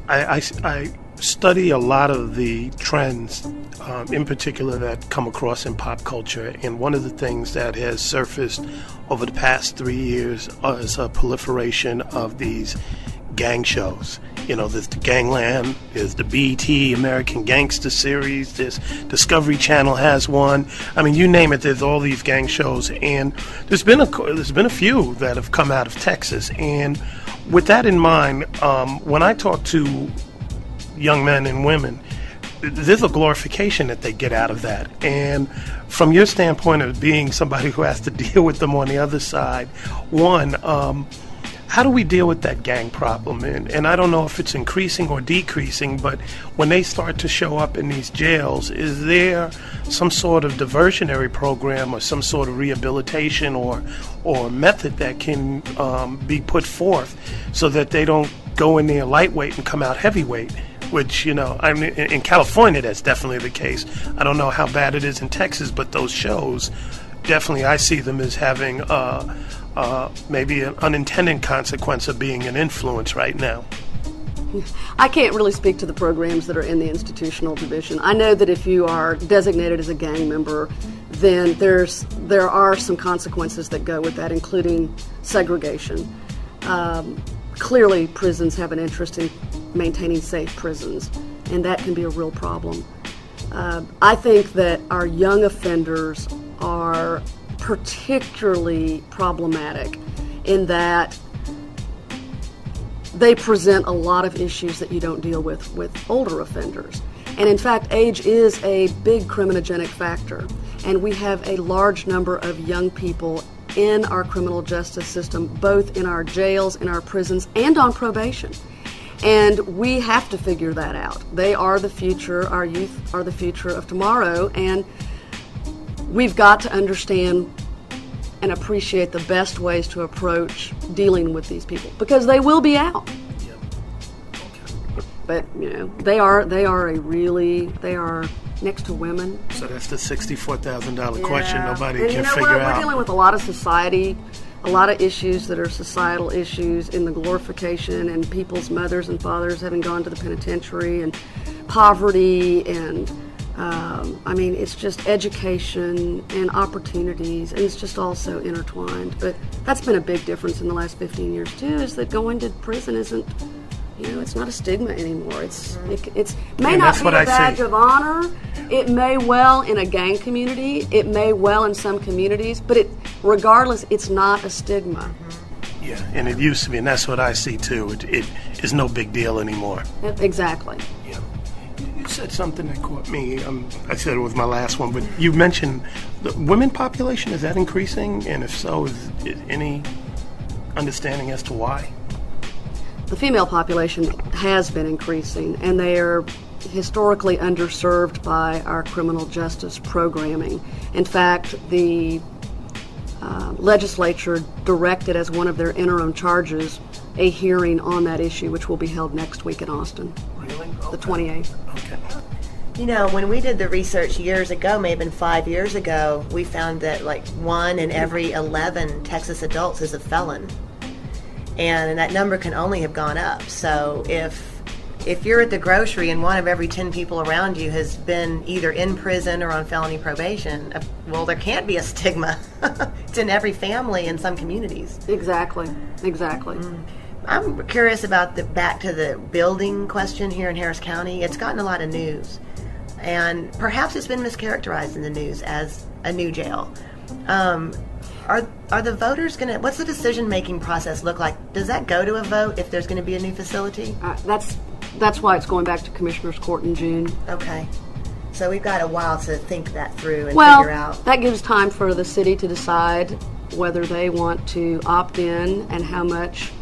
I study a lot of the trends, in particular, that come across in pop culture, and one of the things that has surfaced over the past 3 years is a proliferation of these gang shows. You know, there's the Gangland, there's the BET American Gangster series, there's Discovery Channel has one. I mean, you name it, there's all these gang shows, and there's been a few that have come out of Texas. And with that in mind, when I talk to young men and women, there's a glorification that they get out of that. And from your standpoint of being somebody who has to deal with them on the other side, one, how do we deal with that gang problem? And I don't know if it's increasing or decreasing, but when they start to show up in these jails, is there some sort of diversionary program or some sort of rehabilitation or method that can be put forth so that they don't go in there lightweight and come out heavyweight? Which, you know, I mean, in California, that's definitely the case. I don't know how bad it is in Texas, but those shows, definitely I see them as having maybe an unintended consequence of being an influence right now. I can't really speak to the programs that are in the institutional division. I know that if you are designated as a gang member, then there are some consequences that go with that, including segregation. Clearly, prisons have an interest in maintaining safe prisons, and that can be a real problem. I think that our young offenders are particularly problematic in that they present a lot of issues that you don't deal with older offenders. And in fact, age is a big criminogenic factor, and we have a large number of young people in our criminal justice system, both in our jails, in our prisons, and on probation. And we have to figure that out. They are the future, our youth are the future of tomorrow, and we've got to understand and appreciate the best ways to approach dealing with these people, because they will be out. Yep. Okay. But, you know, they are next to women. So that's the $64,000 question nobody and can you know, figure out. We're dealing with a lot of society, a lot of issues that are societal issues in the glorification and people's mothers and fathers having gone to the penitentiary, and poverty, and I mean, it's just education and opportunities, and it's just all so intertwined. But that's been a big difference in the last 15 years too, is that going to prison isn't, you know, it's not a stigma anymore. It may not be a badge of honor. It may well in a gang community. It may well in some communities, but regardless, it's not a stigma. Yeah, and it used to be, and that's what I see too. It is no big deal anymore. Exactly. Yeah. You said something that caught me. I said it was my last one, but you mentioned the women population. Is that increasing? And if so, is any understanding as to why? The female population has been increasing, and they are historically underserved by our criminal justice programming. In fact, the legislature directed as one of their interim charges a hearing on that issue, which will be held next week in Austin. Really? The 28th. Okay. You know, when we did the research years ago, maybe 5 years ago, we found that like 1 in every 11 Texas adults is a felon. And that number can only have gone up. So if you're at the grocery and 1 of every 10 people around you has been either in prison or on felony probation, well, there can't be a stigma. It's in every family in some communities. Exactly. I'm curious about back to the building question here in Harris County. It's gotten a lot of news, and perhaps it's been mischaracterized in the news as a new jail. Are the voters going to, what's the decision-making process look like? Does that go to a vote if there's going to be a new facility? That's why it's going back to Commissioner's Court in June. Okay. So we've got a while to think that through and figure out. Well, that gives time for the city to decide whether they want to opt in and how much,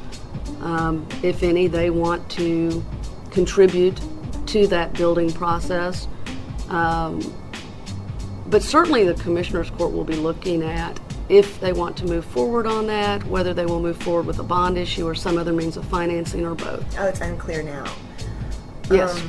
if any, they want to contribute to that building process. But certainly the Commissioner's Court will be looking at if they want to move forward on that, whether they will move forward with a bond issue or some other means of financing, or both. Oh, it's unclear now. Yes.